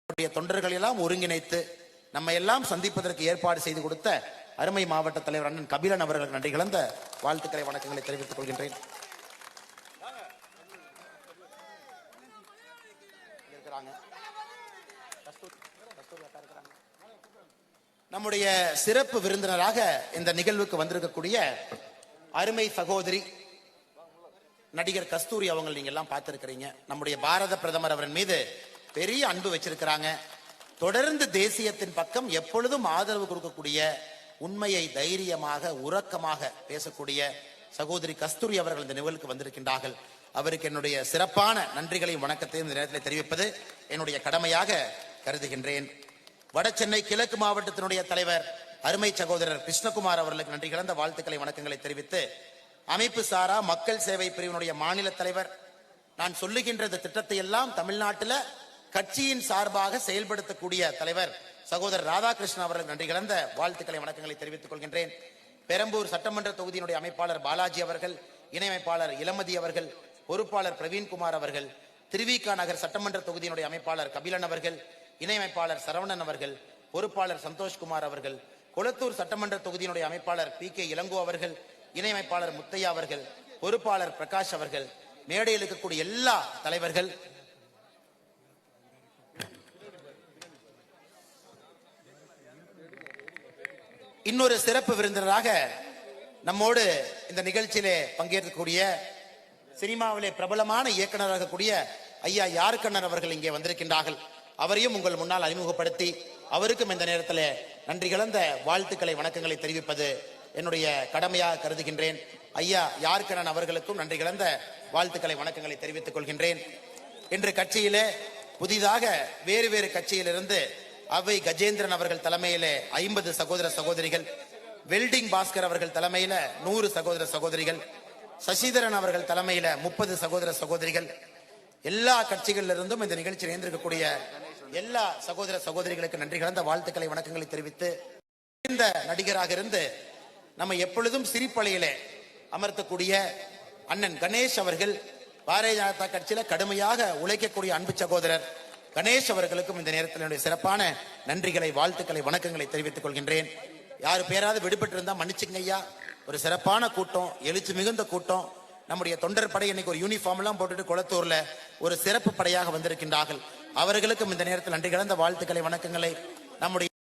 தொண்டர்கள் எல்லாம் ஒருங்கிணைத்து நம்ம எல்லாம் சந்திப்பதற்கு ஏற்பாடு செய்து கொடுத்த அருமை மாவட்ட தலைவர் அண்ணன் கபிலன் அவர்களுக்கு நன்றி கலந்த வாழ்த்துக்களை வணக்கங்களை தெரிவித்துக் கொள்கின்றேன். நம்முடைய சிறப்பு விருந்தினராக இந்த நிகழ்வுக்கு வந்திருக்கக்கூடிய அருமை சகோதரி நடிகர் கஸ்தூரி அவங்க நீங்க எல்லாம் பார்த்திருக்கிறீங்க. நம்முடைய பாரத பிரதமர் அவரின் மீது பெரிய அன்பு வச்சிருக்கிறாங்க. தொடர்ந்து தேசியத்தின் பக்கம் எப்பொழுதும் ஆதரவு கொடுக்கக்கூடிய, உண்மையை தைரியமாக உறக்கமாக பேசக்கூடிய சகோதரி கஸ்தூரி அவர்கள் இந்த நிகழ்வுக்கு வந்திருக்கின்றார்கள். அவருக்கு என்னுடைய சிறப்பான நன்றிகளையும் வணக்கத்தையும் இந்த நேரத்தில் தெரிவிப்பது என்னுடைய கடமையாக கருதுகின்றேன். வட சென்னை கிழக்கு மாவட்டத்தினுடைய தலைவர் அருமை சகோதரர் கிருஷ்ணகுமார் அவர்களுக்கு நன்றி கலந்த வாழ்த்துக்களை வணக்கங்களை தெரிவித்து, அமைப்பு சாரா மக்கள் சேவை பிரிவினுடைய மாநில தலைவர், நான் சொல்லுகின்ற திட்டத்தை எல்லாம் தமிழ்நாட்டில் கட்சியின் சார்பாக செயல்படுத்தக்கூடிய தலைவர் சகோதரர் ராதாகிருஷ்ணன் அவர்களுக்கு நன்றி கலந்த வாழ்த்துக்களை வணக்கங்களை தெரிவித்துக் கொள்கின்றேன். பெரம்பூர் சட்டமன்ற தொகுதியினுடைய அமைப்பாளர் பாலாஜி அவர்கள், இணை அமைப்பாளர் இளமதி அவர்கள், பொறுப்பாளர் பிரவீன்குமார் அவர்கள், திருவிக நகர் சட்டமன்ற தொகுதியினுடைய அமைப்பாளர் கபிலன் அவர்கள், இணை அமைப்பாளர் சரவணன் அவர்கள், பொறுப்பாளர் சந்தோஷ்குமார் அவர்கள், கொளத்தூர் சட்டமன்ற தொகுதியினுடைய அமைப்பாளர் PK இளங்கோ அவர்கள், இணை அமைப்பாளர் முத்தையா அவர்கள், பொறுப்பாளர் பிரகாஷ் அவர்கள், மேடையில் இருக்கக்கூடிய எல்லா தலைவர்கள், இன்னொரு சிறப்பு விருந்தினராக நம்மோடு இந்த நிகழ்ச்சியிலே பங்கேற்கக்கூடிய சினிமாவிலே பிரபலமான இயக்குநராக கூடிய ஐயா யாருக்கண்ணன் அவர்கள் இங்கே வந்திருக்கின்றார்கள். அவரையும் உங்கள் முன்னால் அறிமுகப்படுத்தி அவருக்கும் இந்த நேரத்தில் நன்றி கலந்த வாழ்த்துக்களை வணக்கங்களை தெரிவிப்பது என்னுடைய கடமையாக கருதுகின்றேன். ஐயா யாருக்கண்ணன் அவர்களுக்கும் நன்றி கலந்த வாழ்த்துக்களை வணக்கங்களை தெரிவித்துக் கொள்கின்றேன். இன்று கட்சியிலே புதிதாக வேறு வேறு கட்சியிலிருந்து அவை கஜேந்திரன் அவர்கள் தலைமையிலே 50 சகோதர சகோதரிகள், வெல்டிங் பாஸ்கர் அவர்கள் தலைமையில 100 சகோதர சகோதரிகள், சசிதரன் அவர்கள் தலைமையில 30 சகோதர சகோதரிகள், எல்லா கட்சிகளிலிருந்தும் இந்த நிகழ்ச்சியில் இணைந்திருக்கக்கூடிய எல்லா சகோதர சகோதரிகளுக்கு நன்றி கலந்த வாழ்த்துக்களை வணக்கங்களை தெரிவித்து, இந்த நடிகராக இருந்து நம்ம எப்பொழுதும் சிரிப்பலையிலே அமர்த்தக்கூடிய அண்ணன் கணேஷ் அவர்கள், பாரதிய ஜனதா கட்சியில கடுமையாக உழைக்கக்கூடிய அன்பு சகோதரர் கணேஷ் அவர்களுக்கும் இந்த நேரத்தில் சிறப்பான நன்றிகளை வாழ்த்துக்களை வணக்கங்களை தெரிவித்துக் கொள்கின்றேன். யாரு பேராவது விடுபட்டு இருந்தா மன்னிச்சுங்க ஐயா. ஒரு சிறப்பான கூட்டம், எழுச்சி மிகுந்த கூட்டம். நம்முடைய தொண்டர் படை இன்னைக்கு ஒரு யூனிஃபார்ம் எல்லாம் போட்டுட்டு கொளத்தூர்ல ஒரு சிறப்பு படையாக வந்திருக்கின்றார்கள். அவர்களுக்கும் இந்த நேரத்தில் நன்றி கலந்த வாழ்த்துக்களை வணக்கங்களை நம்முடைய